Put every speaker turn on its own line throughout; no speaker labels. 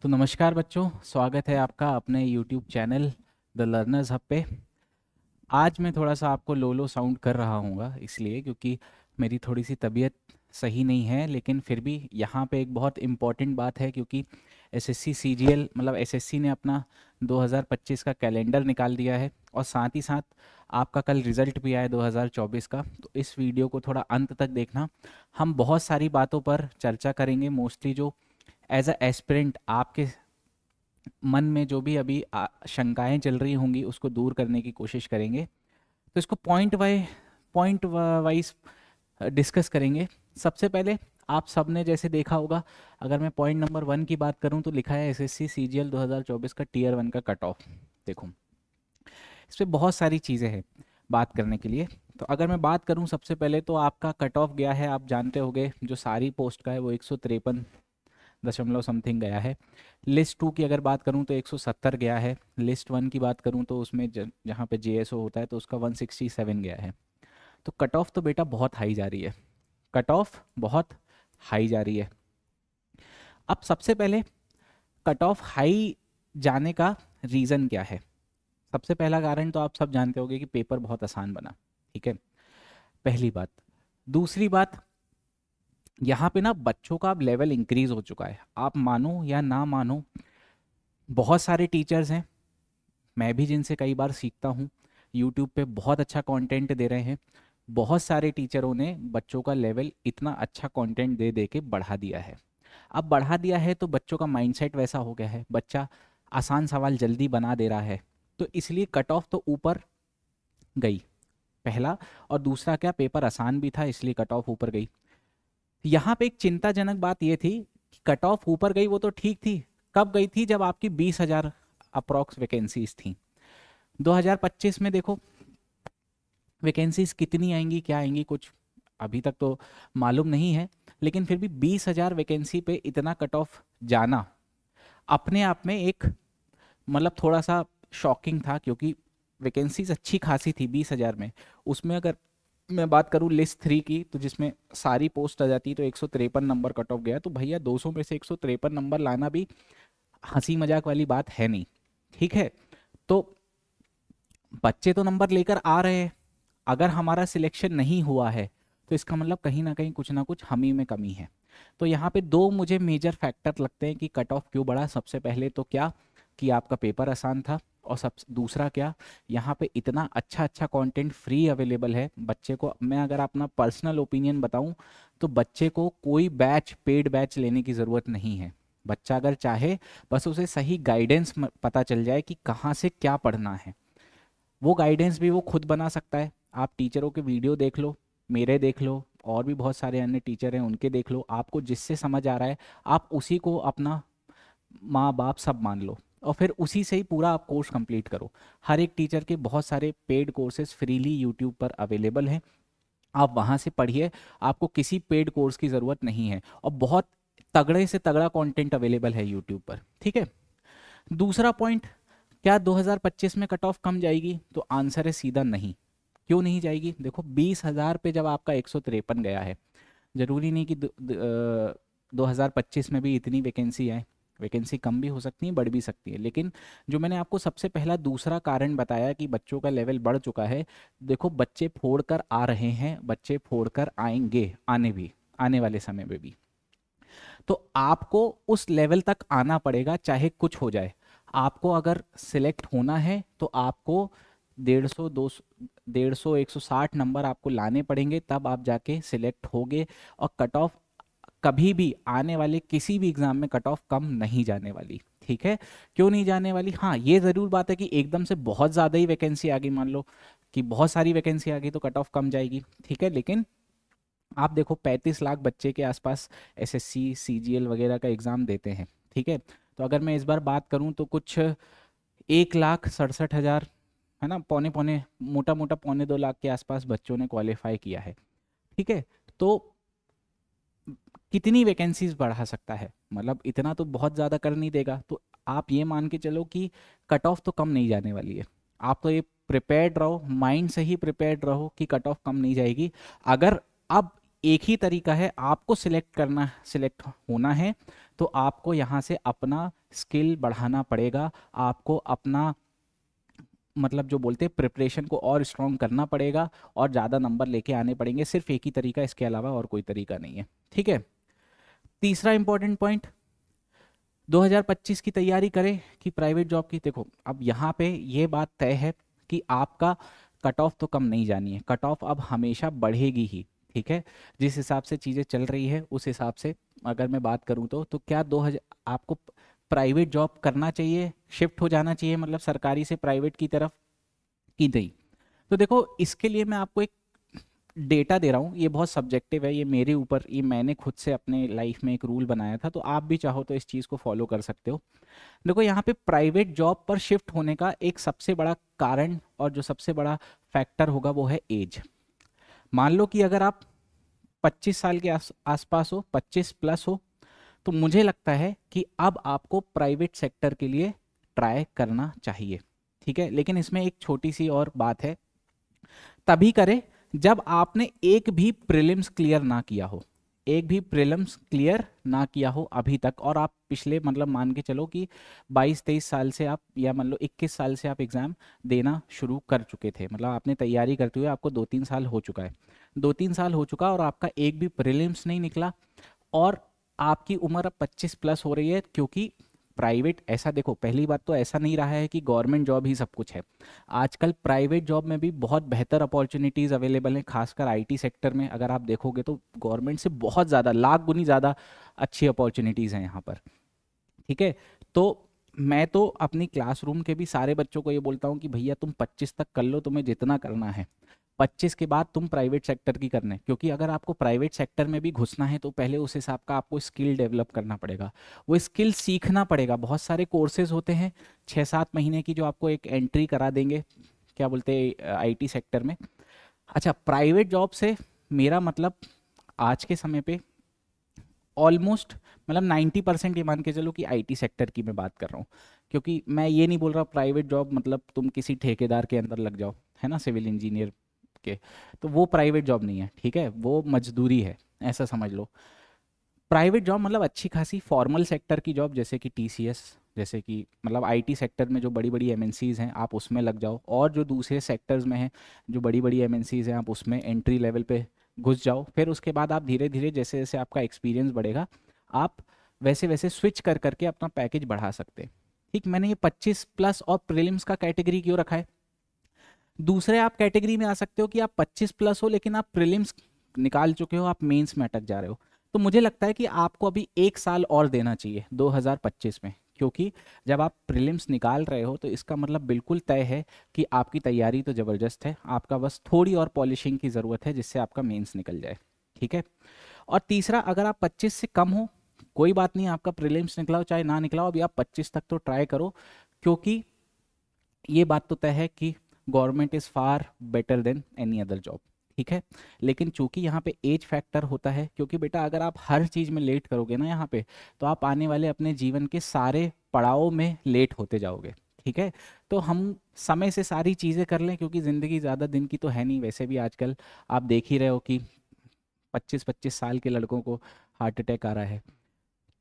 तो नमस्कार बच्चों, स्वागत है आपका अपने YouTube channel the learners hub पे। आज मैं थोड़ा सा आपको लो लो साउंड कर रहा हूँगा इसलिए क्योंकि मेरी थोड़ी सी तबीयत सही नहीं है, लेकिन फिर भी यहाँ पे एक बहुत इम्पॉर्टेंट बात है क्योंकि एसएससी सीजीएल मतलब एसएससी ने अपना 2025 का कैलेंडर निकाल दिया है और साथ ही साथ आपका कल रिजल्ट भी आया 2024 का। तो इस वीडियो को थोड़ा अंत तक देखना। हम बहुत सारी बातों पर चर्चा करेंगे, मोस्टली जो एज अ एस्पिरेंट आपके मन में जो भी अभी शंकाएं चल रही होंगी उसको दूर करने की कोशिश करेंगे। तो इसको पॉइंट वाइज डिस्कस करेंगे। सबसे पहले आप सबने जैसे देखा होगा, अगर मैं पॉइंट नंबर 1 की बात करूं तो लिखा है एसएससी सीजीएल 2024 का टीयर 1 का कट ऑफ। देखो, इस पर बहुत सारी चीज़ें हैं बात करने के लिए। तो अगर मैं बात करूं सबसे पहले तो आपका कट ऑफ गया है, आप जानते होंगे जो सारी पोस्ट का है वो 153 समथिंग गया है। लिस्ट 2 की अगर बात करूं तो 170 गया है। लिस्ट 1 की बात करूं तो उसमें जहां पे जेएसओ होता है तो उसका 167 गया है। तो कट ऑफ तो बेटा बहुत हाई जा रही है, कट ऑफ बहुत हाई जा रही है। अब सबसे पहले कट ऑफ हाई जाने का रीज़न क्या है? सबसे पहला कारण तो आप सब जानते होंगे कि पेपर बहुत आसान बना। ठीक है, पहली बात। दूसरी बात, यहाँ पे ना बच्चों का अब लेवल इंक्रीज हो चुका है। आप मानो या ना मानो, बहुत सारे टीचर्स हैं, मैं भी जिनसे कई बार सीखता हूँ, यूट्यूब पे बहुत अच्छा कंटेंट दे रहे हैं। बहुत सारे टीचरों ने बच्चों का लेवल इतना अच्छा कंटेंट दे दे के बढ़ा दिया है। अब बढ़ा दिया है तो बच्चों का माइंडसेट वैसा हो गया है, बच्चा आसान सवाल जल्दी बना दे रहा है, तो इसलिए कट ऑफ तो ऊपर गई, पहला। और दूसरा क्या, पेपर आसान भी था इसलिए कट ऑफ ऊपर गई। यहाँ पे एक चिंताजनक बात ये थी कि कट ऑफ ऊपर गई वो तो ठीक थी, कब गई थी? जब आपकी 20,000 अप्रॉक्स वैकेंसीज थी। 2025 में देखो वैकेंसीज कितनी आएंगी, क्या आएंगी, कुछ अभी तक तो मालूम नहीं है, लेकिन फिर भी 20,000 वैकेंसी पे इतना कट ऑफ जाना अपने आप में एक मतलब थोड़ा सा शॉकिंग था, क्योंकि वैकेंसीज अच्छी खासी थी 20,000 में। उसमें अगर मैं बात करूं लिस्ट 3 की, तो जिसमें सारी पोस्ट आ जाती तो 153 नंबर कट ऑफ गया। तो भैया 200 में से 153 नंबर लाना भी हंसी मजाक वाली बात है नहीं। ठीक है, तो बच्चे तो नंबर लेकर आ रहे हैं, अगर हमारा सिलेक्शन नहीं हुआ है तो इसका मतलब कहीं ना कहीं कुछ ना कुछ हम ही में कमी है। तो यहाँ पे दो मुझे मेजर फैक्टर लगते हैं कि कट ऑफ क्यों बढ़ा। सबसे पहले तो क्या कि आपका पेपर आसान था, और सब दूसरा क्या, यहाँ पे इतना अच्छा अच्छा कंटेंट फ्री अवेलेबल है बच्चे को। मैं अगर अपना पर्सनल ओपिनियन बताऊं तो बच्चे को कोई बैच, पेड बैच लेने की ज़रूरत नहीं है। बच्चा अगर चाहे, बस उसे सही गाइडेंस पता चल जाए कि कहाँ से क्या पढ़ना है, वो गाइडेंस भी वो खुद बना सकता है। आप टीचरों के वीडियो देख लो, मेरे देख लो, और भी बहुत सारे अन्य टीचर हैं उनके देख लो, आपको जिससे समझ आ रहा है आप उसी को अपना माँ बाप सब मान लो और फिर उसी से ही पूरा आप कोर्स कंप्लीट करो। हर एक टीचर के बहुत सारे पेड कोर्सेज फ्रीली यूट्यूब पर अवेलेबल हैं, आप वहाँ से पढ़िए। आपको किसी पेड कोर्स की ज़रूरत नहीं है, और बहुत तगड़े से तगड़ा कंटेंट अवेलेबल है यूट्यूब पर। ठीक है, दूसरा पॉइंट, क्या 2025 में कट ऑफ कम जाएगी? तो आंसर है सीधा नहीं। क्यों नहीं जाएगी? देखो 20,000 पे जब आपका 153 गया है, जरूरी नहीं कि 2025 में भी इतनी वैकेंसी आए। वैकेंसी कम भी हो सकती है, बढ़ भी सकती है, लेकिन जो मैंने आपको सबसे पहला दूसरा कारण बताया कि बच्चों का लेवल बढ़ चुका है, देखो बच्चे फोड़ कर आ रहे हैं, बच्चे फोड़ कर आएंगे, आने वाले समय में भी। तो आपको उस लेवल तक आना पड़ेगा चाहे कुछ हो जाए। आपको अगर सिलेक्ट होना है तो आपको 150 200 150 160 नंबर आपको लाने पड़ेंगे, तब आप जाके सिलेक्ट होगे। और कट ऑफ कभी भी आने वाले किसी भी एग्जाम में कट ऑफ कम नहीं जाने वाली। ठीक है, क्यों नहीं जाने वाली? हाँ, ये ज़रूर बात है कि एकदम से बहुत ज़्यादा ही वैकेंसी आ गई, मान लो कि बहुत सारी वैकेंसी आ गई तो कट ऑफ कम जाएगी। ठीक है, लेकिन आप देखो 35 लाख बच्चे के आसपास एसएससी सीजीएल वगैरह का एग्ज़ाम देते हैं। ठीक है, तो अगर मैं इस बार बात करूं तो कुछ 1,67,000, है ना, पौने पौने मोटा मोटा पौने 2 लाख के आसपास बच्चों ने क्वालिफाई किया है। ठीक है, तो कितनी वैकेंसीज बढ़ा सकता है? मतलब इतना तो बहुत ज़्यादा कर नहीं देगा। तो आप ये मान के चलो कि कट ऑफ तो कम नहीं जाने वाली है। आप तो ये प्रिपेयर्ड रहो, माइंड से ही प्रिपेयर्ड रहो कि कट ऑफ कम नहीं जाएगी। अगर अब एक ही तरीका है, आपको सिलेक्ट होना है तो आपको यहाँ से अपना स्किल बढ़ाना पड़ेगा, आपको अपना मतलब जो बोलते हैं प्रिपरेशन को और स्ट्रॉन्ग करना पड़ेगा और ज़्यादा नंबर लेके आने पड़ेंगे। सिर्फ एक ही तरीका, इसके अलावा और कोई तरीका नहीं है। ठीक है, तीसरा इंपॉर्टेंट पॉइंट, 2025 की तैयारी करें कि प्राइवेट जॉब की। देखो अब यहाँ पे ये बात तय है कि आपका कट ऑफ तो कम नहीं जानी है, कट ऑफ अब हमेशा बढ़ेगी ही। ठीक है, जिस हिसाब से चीज़ें चल रही है उस हिसाब से अगर मैं बात करूँ तो क्या 2000 आपको प्राइवेट जॉब करना चाहिए, शिफ्ट हो जाना चाहिए मतलब सरकारी से प्राइवेट की तरफ की नहीं? तो देखो इसके लिए मैं आपको एक डेटा दे रहा हूँ, ये बहुत सब्जेक्टिव है, ये मेरे ऊपर, ये मैंने खुद से अपने लाइफ में एक रूल बनाया था, तो आप भी चाहो तो इस चीज़ को फॉलो कर सकते हो। देखो यहाँ पे प्राइवेट जॉब पर शिफ्ट होने का एक सबसे बड़ा कारण और जो सबसे बड़ा फैक्टर होगा वो है एज। मान लो कि अगर आप 25 साल के आसपास हो, 25 प्लस हो, तो मुझे लगता है कि अब आपको प्राइवेट सेक्टर के लिए ट्राई करना चाहिए। ठीक है, लेकिन इसमें एक छोटी सी और बात है, तभी करें जब आपने एक भी प्रीलिम्स क्लियर ना किया हो, एक भी प्रीलिम्स क्लियर ना किया हो अभी तक, और आप पिछले मतलब मान के चलो कि 22-23 साल से आप, या मान लो 21 साल से आप एग्ज़ाम देना शुरू कर चुके थे, मतलब आपने तैयारी करते हुए आपको 2-3 साल हो चुका है, 2-3 साल हो चुका और आपका एक भी प्रीलिम्स नहीं निकला, और आपकी उम्र अब 25 प्लस हो रही है। क्योंकि प्राइवेट, ऐसा देखो पहली बात तो ऐसा नहीं रहा है कि गवर्नमेंट जॉब ही सब कुछ है, आजकल प्राइवेट जॉब में भी बहुत बेहतर अपॉर्चुनिटीज़ अवेलेबल हैं, खासकर आईटी सेक्टर में अगर आप देखोगे तो गवर्नमेंट से बहुत ज़्यादा, लाख गुनी ज़्यादा अच्छी अपॉर्चुनिटीज़ हैं यहाँ पर। ठीक है, तो मैं तो अपनी क्लासरूम के भी सारे बच्चों को ये बोलता हूँ कि भैया तुम 25 तक कर लो, तुम्हें जितना करना है, 25 के बाद तुम प्राइवेट सेक्टर की करना है, क्योंकि अगर आपको प्राइवेट सेक्टर में भी घुसना है तो पहले उस हिसाब का आपको स्किल डेवलप करना पड़ेगा, वो स्किल सीखना पड़ेगा। बहुत सारे कोर्सेज होते हैं 6-7 महीने की जो आपको एक एंट्री करा देंगे, क्या बोलते हैं, आईटी सेक्टर में। अच्छा, प्राइवेट जॉब से मेरा मतलब आज के समय पे ऑलमोस्ट मतलब 90% ये मान के चलो कि आईटी सेक्टर की मैं बात कर रहा हूँ, क्योंकि मैं ये नहीं बोल रहा प्राइवेट जॉब मतलब तुम किसी ठेकेदार के अंदर लग जाओ, है ना, सिविल इंजीनियर के, तो वो प्राइवेट जॉब नहीं है। ठीक है, वो मजदूरी है, ऐसा समझ लो। प्राइवेट जॉब मतलब अच्छी खासी फॉर्मल सेक्टर की जॉब, जैसे कि टीसीएस, जैसे कि मतलब आईटी सेक्टर में जो बड़ी बड़ी एमएनसीज़ हैं आप उसमें लग जाओ, और जो दूसरे सेक्टर्स में हैं जो बड़ी बड़ी एमएनसीज़ हैं आप उसमें एंट्री लेवल पे घुस जाओ। फिर उसके बाद आप धीरे धीरे जैसे जैसे आपका एक्सपीरियंस बढ़ेगा आप वैसे वैसे स्विच कर करके अपना पैकेज बढ़ा सकते हैं। ठीक, मैंने ये 25 प्लस और प्रीलिम्स का कैटेगरी क्यों रखा है? दूसरे आप कैटेगरी में आ सकते हो कि आप 25 प्लस हो लेकिन आप प्रीलिम्स निकाल चुके हो, आप मेंस में अटक जा रहे हो, तो मुझे लगता है कि आपको अभी 1 साल और देना चाहिए 2025 में, क्योंकि जब आप प्रीलिम्स निकाल रहे हो तो इसका मतलब बिल्कुल तय है कि आपकी तैयारी तो ज़बरदस्त है, आपका बस थोड़ी और पॉलिशिंग की ज़रूरत है जिससे आपका मेंस निकल जाए। ठीक है, और तीसरा, अगर आप 25 से कम हो कोई बात नहीं, आपका प्रीलिम्स निकला हो चाहे ना निकला हो, अभी आप 25 तक तो ट्राई करो, क्योंकि ये बात तो तय है कि government is far better than any other job. ठीक है, लेकिन चूंकि यहाँ पे एज फैक्टर होता है, क्योंकि बेटा अगर आप हर चीज़ में लेट करोगे ना यहाँ पे, तो आप आने वाले अपने जीवन के सारे पड़ावों में लेट होते जाओगे। ठीक है, तो हम समय से सारी चीज़ें कर लें, क्योंकि ज़िंदगी ज़्यादा दिन की तो है नहीं, वैसे भी आजकल आप देख ही रहे हो कि 25-25 साल के लड़कों को हार्ट अटैक आ रहा है।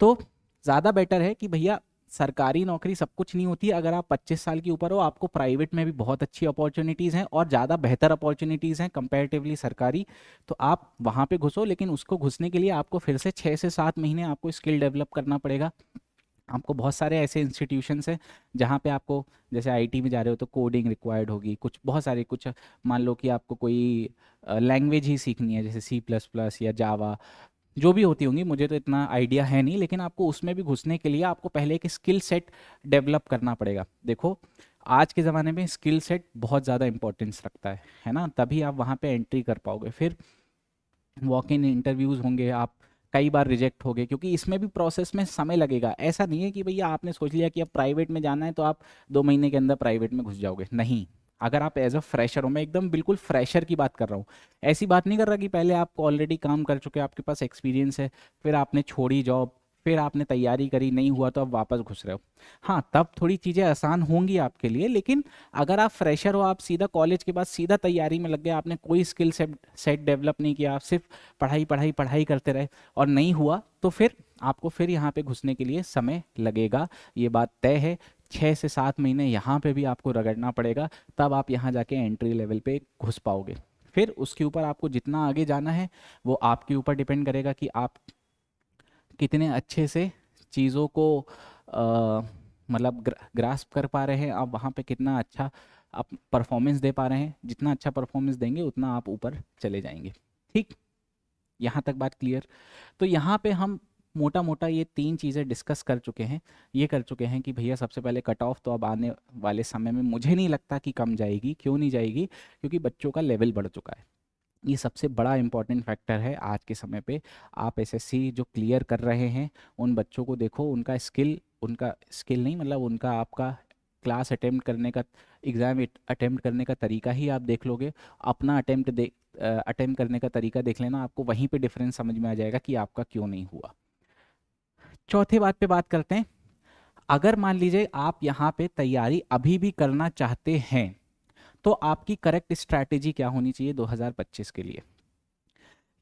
तो ज़्यादा बेटर है कि भैया सरकारी नौकरी सब कुछ नहीं होती, अगर आप 25 साल के ऊपर हो आपको प्राइवेट में भी बहुत अच्छी अपॉर्चुनिटीज़ हैं और ज़्यादा बेहतर अपॉर्चुनिटीज़ हैं कंपैरेटिवली सरकारी, तो आप वहाँ पे घुसो, लेकिन उसको घुसने के लिए आपको फिर से 6 से 7 महीने आपको स्किल डेवलप करना पड़ेगा। आपको बहुत सारे ऐसे इंस्टीट्यूशंस हैं जहाँ पे आपको, जैसे आईटी में जा रहे हो तो कोडिंग रिक्वायर्ड होगी, कुछ बहुत सारे, कुछ मान लो कि आपको कोई लैंग्वेज ही सीखनी है जैसे C++ या जावा, जो भी होती होंगी, मुझे तो इतना आइडिया है नहीं, लेकिन आपको उसमें भी घुसने के लिए आपको पहले एक स्किल सेट डेवलप करना पड़ेगा। देखो आज के ज़माने में स्किल सेट बहुत ज़्यादा इंपॉर्टेंस रखता है ना, तभी आप वहाँ पे एंट्री कर पाओगे। फिर वॉक इन इंटरव्यूज़ होंगे, आप कई बार रिजेक्ट होगे, क्योंकि इसमें भी प्रोसेस में समय लगेगा। ऐसा नहीं है कि भैया आपने सोच लिया कि अब प्राइवेट में जाना है तो आप 2 महीने के अंदर प्राइवेट में घुस जाओगे, नहीं। अगर आप एज अ फ्रेशर हो, मैं एकदम बिल्कुल फ्रेशर की बात कर रहा हूँ, ऐसी बात नहीं कर रहा कि पहले आप ऑलरेडी काम कर चुके, आपके पास एक्सपीरियंस है, फिर आपने छोड़ी जॉब, फिर आपने तैयारी करी, नहीं हुआ तो अब वापस घुस रहे हो। हाँ, तब थोड़ी चीज़ें आसान होंगी आपके लिए, लेकिन अगर आप फ्रेशर हो, आप सीधा कॉलेज के बाद सीधा तैयारी में लग गए, आपने कोई स्किल सेट डेवलप नहीं किया, आप सिर्फ पढ़ाई पढ़ाई पढ़ाई करते रहे और नहीं हुआ, तो फिर आपको फिर यहाँ पे घुसने के लिए समय लगेगा, ये बात तय है। 6 से 7 महीने यहाँ पे भी आपको रगड़ना पड़ेगा, तब आप यहाँ जाके एंट्री लेवल पे घुस पाओगे। फिर उसके ऊपर आपको जितना आगे जाना है वो आपके ऊपर डिपेंड करेगा कि आप कितने अच्छे से चीज़ों को मतलब ग्रास्प कर पा रहे हैं, आप वहाँ पे कितना अच्छा आप परफॉर्मेंस दे पा रहे हैं। जितना अच्छा परफॉर्मेंस देंगे उतना आप ऊपर चले जाएंगे। ठीक, यहाँ तक बात क्लियर। तो यहाँ पे हम मोटा मोटा ये 3 चीज़ें डिस्कस कर चुके हैं। ये कर चुके हैं कि भैया सबसे पहले कट ऑफ तो अब आने वाले समय में मुझे नहीं लगता कि कम जाएगी। क्यों नहीं जाएगी? क्योंकि बच्चों का लेवल बढ़ चुका है। ये सबसे बड़ा इम्पॉर्टेंट फैक्टर है आज के समय पे। आप एसएससी जो क्लियर कर रहे हैं उन बच्चों को देखो, उनका स्किल नहीं मतलब उनका आपका क्लास अटेम्प्ट करने का, एग्ज़ाम अटेम्प्ट करने का तरीका ही आप देख लोगे, अपना अटेम्प्ट करने का तरीका देख लेना, आपको वहीं पे डिफरेंस समझ में आ जाएगा कि आपका क्यों नहीं हुआ। चौथे बात पे बात करते हैं। अगर मान लीजिए आप यहाँ पे तैयारी अभी भी करना चाहते हैं तो आपकी करेक्ट स्ट्रैटेजी क्या होनी चाहिए 2025 के लिए?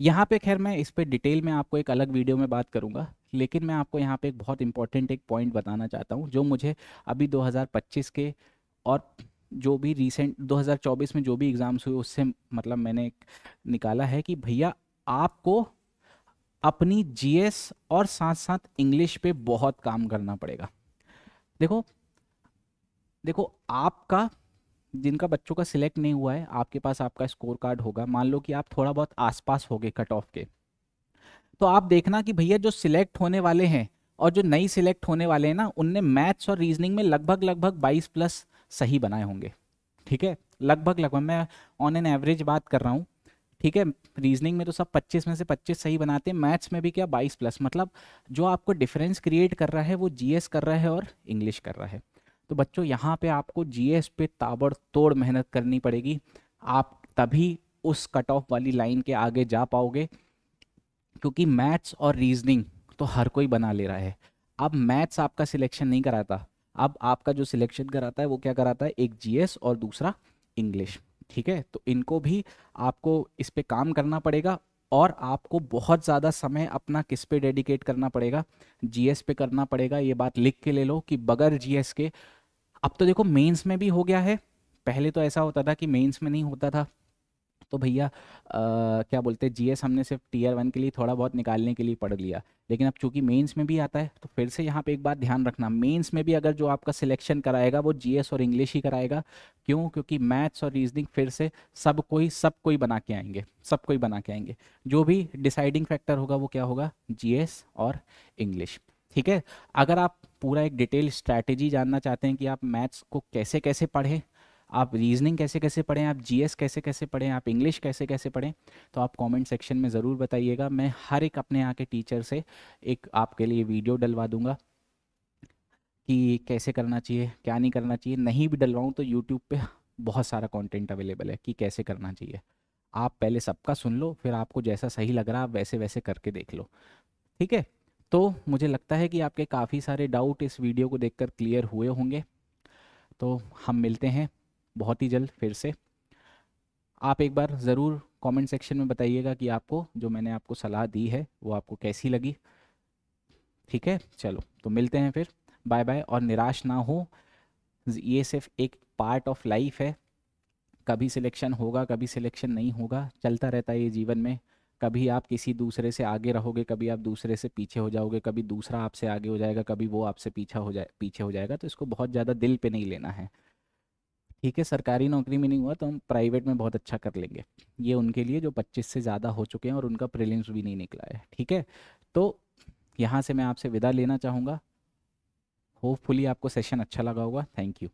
यहाँ पे खैर मैं इस पे डिटेल में आपको एक अलग वीडियो में बात करूँगा, लेकिन मैं आपको यहाँ पे एक बहुत इंपॉर्टेंट एक पॉइंट बताना चाहता हूँ जो मुझे अभी 2025 के और जो भी रिसेंट 2024 में जो भी एग्ज़ाम्स हुए उससे मतलब मैंने एक निकाला है कि भैया आपको अपनी जीएस और साथ साथ इंग्लिश पे बहुत काम करना पड़ेगा। देखो देखो आपका, जिनका बच्चों का सिलेक्ट नहीं हुआ है, आपके पास आपका स्कोर कार्ड होगा, मान लो कि आप थोड़ा बहुत आसपास हो गए कट ऑफ के, तो आप देखना कि भैया जो सिलेक्ट होने वाले हैं और जो नई सिलेक्ट होने वाले हैं ना, उनने मैथ्स और रीजनिंग में लगभग लगभग 22+ सही बनाए होंगे। ठीक है, लगभग लगभग मैं ऑन एन एवरेज बात कर रहा हूँ। ठीक है, रीजनिंग में तो सब 25 में से 25 सही बनाते हैं, मैथ्स में भी क्या 22+, मतलब जो आपको डिफरेंस क्रिएट कर रहा है वो जीएस कर रहा है और इंग्लिश कर रहा है। तो बच्चों यहाँ पे आपको जीएस पे ताबड़तोड़ मेहनत करनी पड़ेगी, आप तभी उस कट ऑफ वाली लाइन के आगे जा पाओगे, क्योंकि मैथ्स और रीजनिंग तो हर कोई बना ले रहा है। अब मैथ्स आपका सिलेक्शन नहीं कराता, अब आपका जो सिलेक्शन कराता है वो क्या कराता है, एक जीएस और दूसरा इंग्लिश। ठीक है, तो इनको भी आपको इस पे काम करना पड़ेगा और आपको बहुत ज़्यादा समय अपना किस पे डेडिकेट करना पड़ेगा, जीएस पे करना पड़ेगा। ये बात लिख के ले लो कि बगैर जीएस के, अब तो देखो मेंस में भी हो गया है, पहले तो ऐसा होता था कि मेंस में नहीं होता था, तो भैया क्या बोलते हैं, जीएस हमने सिर्फ टीयर 1 के लिए थोड़ा बहुत निकालने के लिए पढ़ लिया, लेकिन अब चूंकि मेंस में भी आता है तो फिर से यहाँ पे एक बात ध्यान रखना, मेंस में भी अगर जो आपका सिलेक्शन कराएगा वो जीएस और इंग्लिश ही कराएगा। क्यों? क्योंकि मैथ्स और रीजनिंग फिर से सब कोई बना के आएंगे, सब कोई बना के आएंगे, जो भी डिसाइडिंग फैक्टर होगा वो क्या होगा, जीएस और इंग्लिश। ठीक है, अगर आप पूरा एक डिटेल स्ट्रैटेजी जानना चाहते हैं कि आप मैथ्स को कैसे कैसे पढ़ें, आप रीजनिंग कैसे कैसे पढ़ें, आप जीएस कैसे कैसे पढ़ें, आप इंग्लिश कैसे कैसे पढ़ें, तो आप कमेंट सेक्शन में ज़रूर बताइएगा। मैं हर एक अपने यहाँ के टीचर से एक आपके लिए वीडियो डलवा दूंगा कि कैसे करना चाहिए, क्या नहीं करना चाहिए। नहीं भी डलवाऊँ तो यूट्यूब पे बहुत सारा कंटेंट अवेलेबल है कि कैसे करना चाहिए। आप पहले सबका सुन लो, फिर आपको जैसा सही लग रहा है आप वैसे वैसे करके देख लो। ठीक है, तो मुझे लगता है कि आपके काफ़ी सारे डाउट इस वीडियो को देखकर क्लियर हुए होंगे। तो हम मिलते हैं बहुत ही जल्द फिर से। आप एक बार ज़रूर कमेंट सेक्शन में बताइएगा कि आपको जो मैंने आपको सलाह दी है वो आपको कैसी लगी। ठीक है, चलो तो मिलते हैं फिर, बाय बाय। और निराश ना हो, ये सिर्फ एक पार्ट ऑफ लाइफ है, कभी सिलेक्शन होगा कभी सिलेक्शन नहीं होगा, चलता रहता है ये जीवन में। कभी आप किसी दूसरे से आगे रहोगे, कभी आप दूसरे से पीछे हो जाओगे, कभी दूसरा आपसे आगे हो जाएगा, कभी वो आपसे पीछे हो जाएगा। तो इसको बहुत ज़्यादा दिल पे नहीं लेना है। ठीक है, सरकारी नौकरी में नहीं हुआ तो हम प्राइवेट में बहुत अच्छा कर लेंगे, ये उनके लिए जो 25 से ज़्यादा हो चुके हैं और उनका प्रीलिम्स भी नहीं निकला है। ठीक है, तो यहाँ से मैं आपसे विदा लेना चाहूँगा। होपफुली आपको सेशन अच्छा लगा होगा। Thank you.